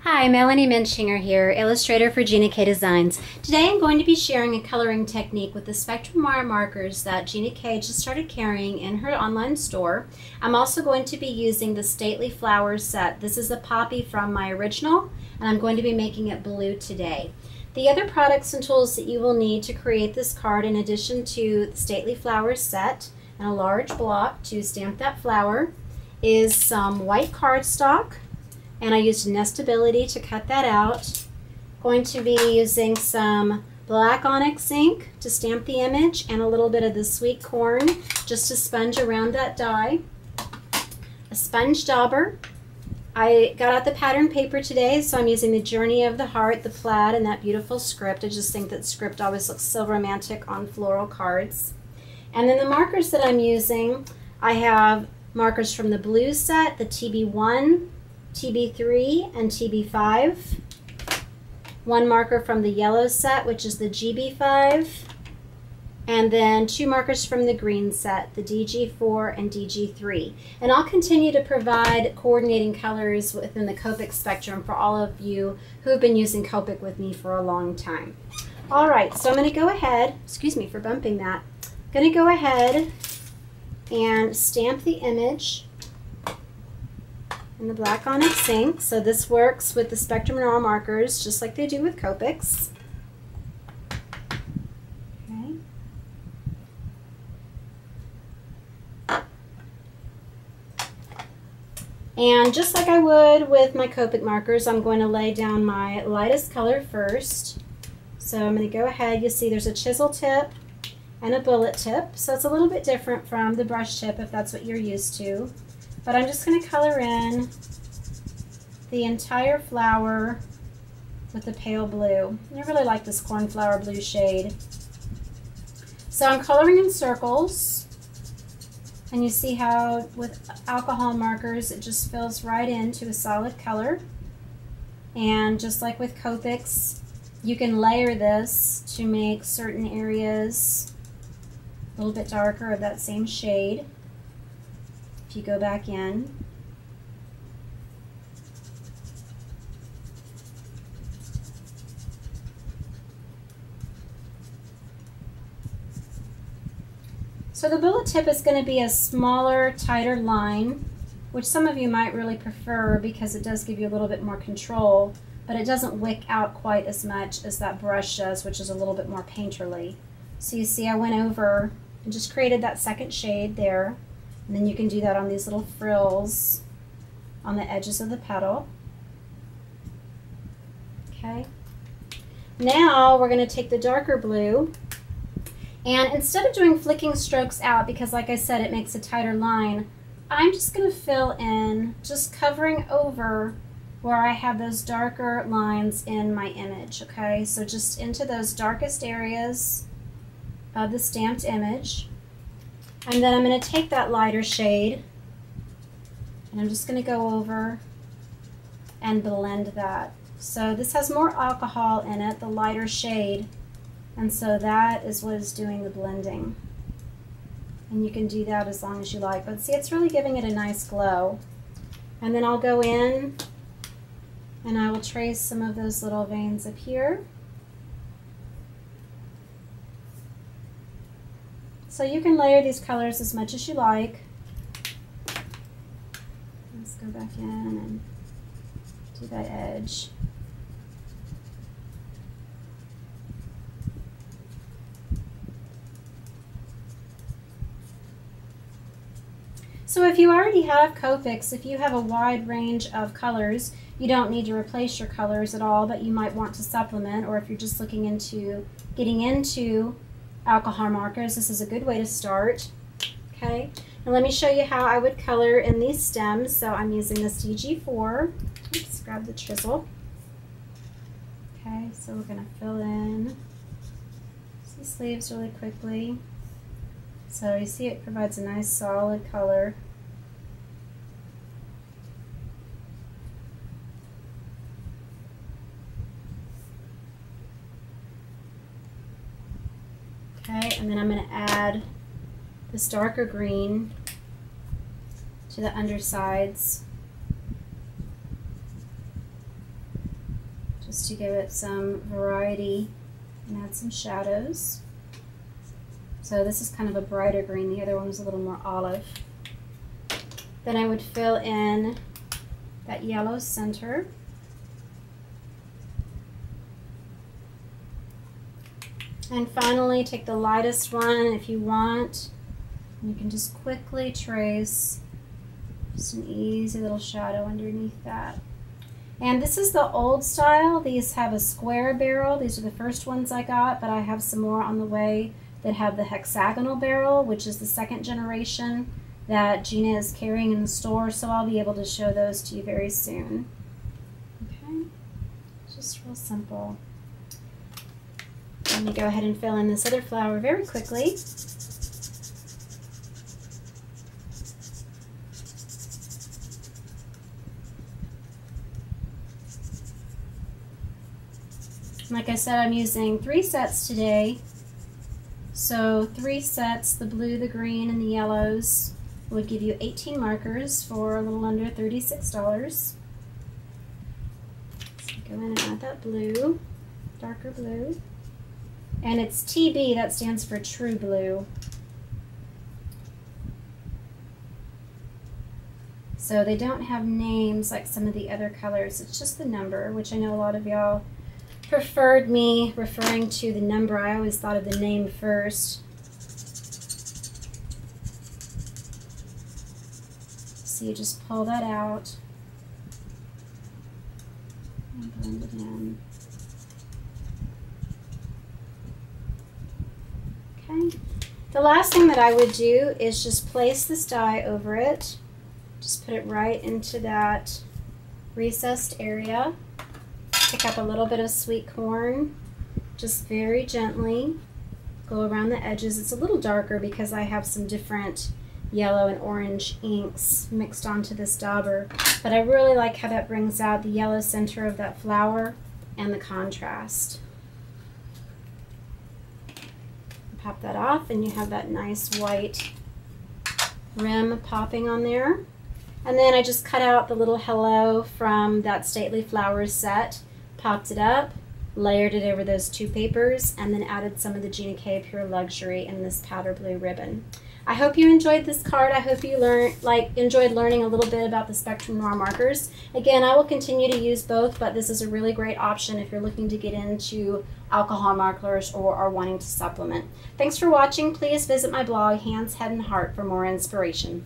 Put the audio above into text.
Hi, Melanie Muenchinger here, illustrator for Gina K Designs. Today I'm going to be sharing a coloring technique with the Spectrum Noir markers that Gina K just started carrying in her online store. I'm also going to be using the Stately Flowers set. This is a poppy from my original, and I'm going to be making it blue today. The other products and tools that you will need to create this card, in addition to the Stately Flowers set and a large block to stamp that flower, is some white cardstock. And I used Nestability to cut that out. Going to be using some black onyx ink to stamp the image and a little bit of the sweet corn just to sponge around that die. A sponge dauber. I got out the pattern paper today, so I'm using the Journey of the Heart, the plaid, and that beautiful script. I just think that script always looks so romantic on floral cards. And then the markers that I'm using, I have markers from the blue set, the TB1, TB3 and TB5, one marker from the yellow set, which is the GB5, and then two markers from the green set, the DG4 and DG3. And I'll continue to provide coordinating colors within the Copic spectrum for all of you who have been using Copic with me for a long time. All right, so I'm going to go ahead, excuse me for bumping that, I'm going to go ahead and stamp the image in the black onyx ink. So this works with the Spectrum Noir markers just like they do with Copics. Okay. And just like I would with my Copic markers, I'm going to lay down my lightest color first. So I'm going to go ahead, you see there's a chisel tip and a bullet tip. So it's a little bit different from the brush tip if that's what you're used to. But I'm just going to color in the entire flower with the pale blue. I really like this cornflower blue shade. So I'm coloring in circles, and you see how with alcohol markers it just fills right into a solid color. And just like with Copics, you can layer this to make certain areas a little bit darker of that same shade. If you go back in, so the bullet tip is going to be a smaller, tighter line, which some of you might really prefer because it does give you a little bit more control, but it doesn't wick out quite as much as that brush does, which is a little bit more painterly. So you see I went over and just created that second shade there. And then you can do that on these little frills on the edges of the petal. Okay. Now we're going to take the darker blue, and instead of doing flicking strokes out, because like I said it makes a tighter line, I'm just going to fill in, just covering over where I have those darker lines in my image. Okay, so just into those darkest areas of the stamped image. And then I'm going to take that lighter shade and I'm just going to go over and blend that. So this has more alcohol in it, the lighter shade, and so that is what is doing the blending. And you can do that as long as you like, but see, it's really giving it a nice glow. And then I'll go in and I will trace some of those little veins up here. So you can layer these colors as much as you like. Let's go back in and do that edge. So if you already have Copics, if you have a wide range of colors, you don't need to replace your colors at all, but you might want to supplement, or if you're just looking into getting into alcohol markers, this is a good way to start. Okay, and let me show you how I would color in these stems. So I'm using this DG4. Let's grab the chisel. Okay, so we're going to fill in these leaves really quickly. So you see it provides a nice solid color. Okay, and then I'm going to add this darker green to the undersides. just to give it some variety and add some shadows. So this is kind of a brighter green. The other one was a little more olive. Then I would fill in that yellow center. And finally, take the lightest one if you want. You can just quickly trace just an easy little shadow underneath that. And this is the old style. These have a square barrel. These are the first ones I got, but I have some more on the way that have the hexagonal barrel, which is the second generation that Gina is carrying in the store, so I'll be able to show those to you very soon. Okay, just real simple. Let me go ahead and fill in this other flower very quickly. Like I said, I'm using 3 sets today. So 3 sets, the blue, the green, and the yellows, would give you 18 markers for a little under $36. So go in and add that blue, darker blue. And it's TB, that stands for true blue. So they don't have names like some of the other colors, it's just the number, which I know a lot of y'all preferred me referring to the number. I always thought of the name first. So you just pull that out and blend it in. Okay. The last thing that I would do is just place this die over it. Just put it right into that recessed area. Pick up a little bit of sweet corn, just very gently go around the edges. It's a little darker because I have some different yellow and orange inks mixed onto this dauber, but I really like how that brings out the yellow center of that flower and the contrast. Pop that off and you have that nice white rim popping on there. And then I just cut out the little hello from that Stately Flowers set, popped it up, layered it over those 2 papers, and then added some of the Gina K Pure Luxury in this powder blue ribbon. I hope you enjoyed this card. I hope you enjoyed learning a little bit about the Spectrum Noir markers. Again, I will continue to use both, but this is a really great option if you're looking to get into alcohol markers or are wanting to supplement. Thanks for watching. Please visit my blog, Hands, Head, and Heart, for more inspiration.